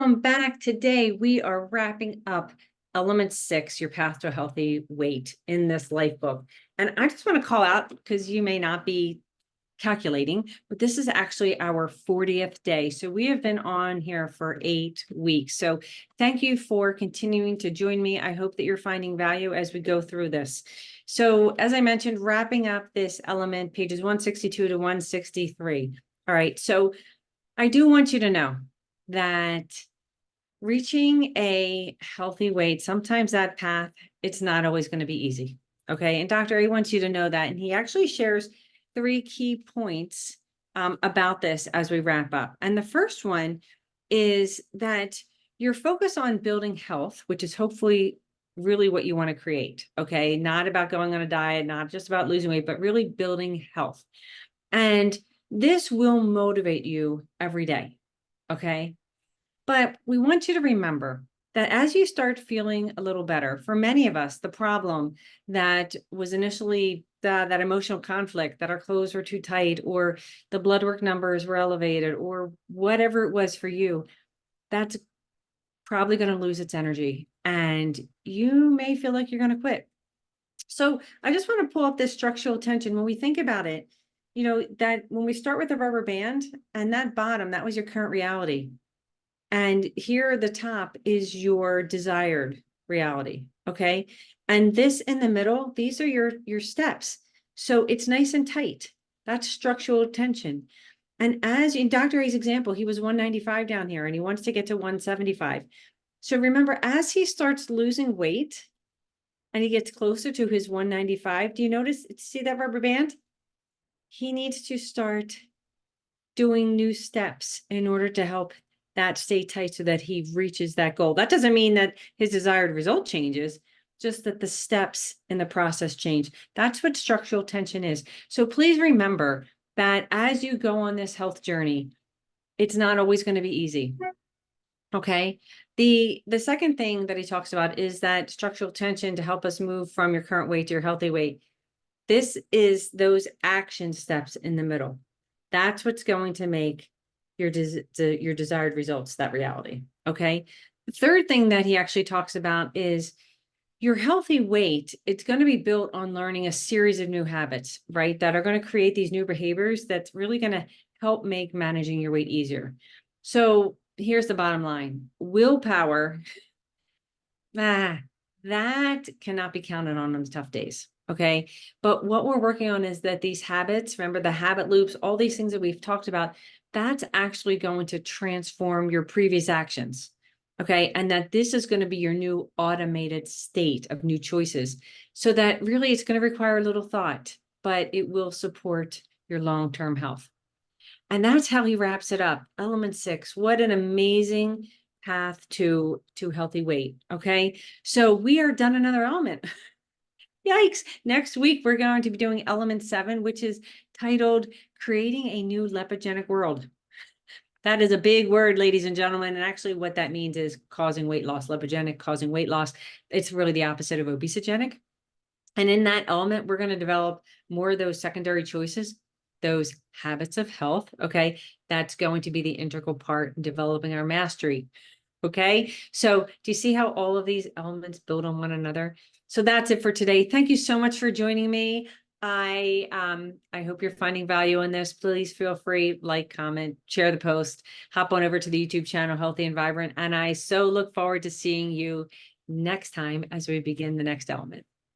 Welcome back. Today, we are wrapping up element 6, your path to a healthy weight in this life book. And I just want to call out because you may not be calculating, but this is actually our 40th day. So we have been on here for 8 weeks. So thank you for continuing to join me. I hope that you're finding value as we go through this. So as I mentioned, wrapping up this element, pages 162 to 163. All right. So I do want you to know that reaching a healthy weight, sometimes that path, it's not always going to be easy. Okay. And Dr. A wants you to know that. And he actually shares 3 key points about this as we wrap up. And the first one is that your focus on building health, which is hopefully really what you want to create. Okay. Not about going on a diet, not just about losing weight, but really building health. And this will motivate you every day. Okay. But we want you to remember that as you start feeling a little better, for many of us, the problem that was initially that emotional conflict, that our clothes were too tight, or the blood work numbers were elevated, or whatever it was for you, that's probably going to lose its energy. And you may feel like you're going to quit. So I just want to pull up this structural tension. When we think about it, that when we start with the rubber band and that bottom, that was your current reality. And here at the top is your desired reality. Okay. And this in the middle, these are your steps. So it's nice and tight. That's structural tension. And as in Dr. A's example, he was 195 down here and he wants to get to 175. So remember, as he starts losing weight and he gets closer to his 195, do you notice, see that rubber band? He needs to start doing new steps in order to help that stay tight so that he reaches that goal. That doesn't mean that his desired result changes, just that the steps in the process change. That's what structural tension is. So please remember that as you go on this health journey, it's not always going to be easy. Okay. The second thing that he talks about is that structural tension to help us move from your current weight to your healthy weight. This is those action steps in the middle. That's what's going to make your desired results that reality. Okay. The third thing that he actually talks about is your healthy weight. It's going to be built on learning a series of new habits, right? That are going to create these new behaviors that's really going to help make managing your weight easier. So here's the bottom line. Willpower, that cannot be counted on the tough days. Okay. But what we're working on is that these habits, remember the habit loops, all these things that we've talked about, that's actually going to transform your previous actions. Okay. And that this is going to be your new automated state of new choices. So that really it's going to require a little thought, but it will support your long-term health. And that's how he wraps it up. Element 6, what an amazing path to healthy weight. Okay. So we are done another element. Yikes. Next week, we're going to be doing element 7, which is titled Creating a New Lepogenic World. That is a big word, ladies and gentlemen. And actually what that means is causing weight loss, lepogenic, causing weight loss. It's really the opposite of obesogenic. And in that element, we're going to develop more of those secondary choices, those habits of health. Okay. That's going to be the integral part in developing our mastery. Okay. So do you see how all of these elements build on one another? So that's it for today. Thank you so much for joining me. I hope you're finding value in this. Please feel free, like, comment, share the post, hop on over to the YouTube channel, Healthy and Vibrant. And I so look forward to seeing you next time as we begin the next element.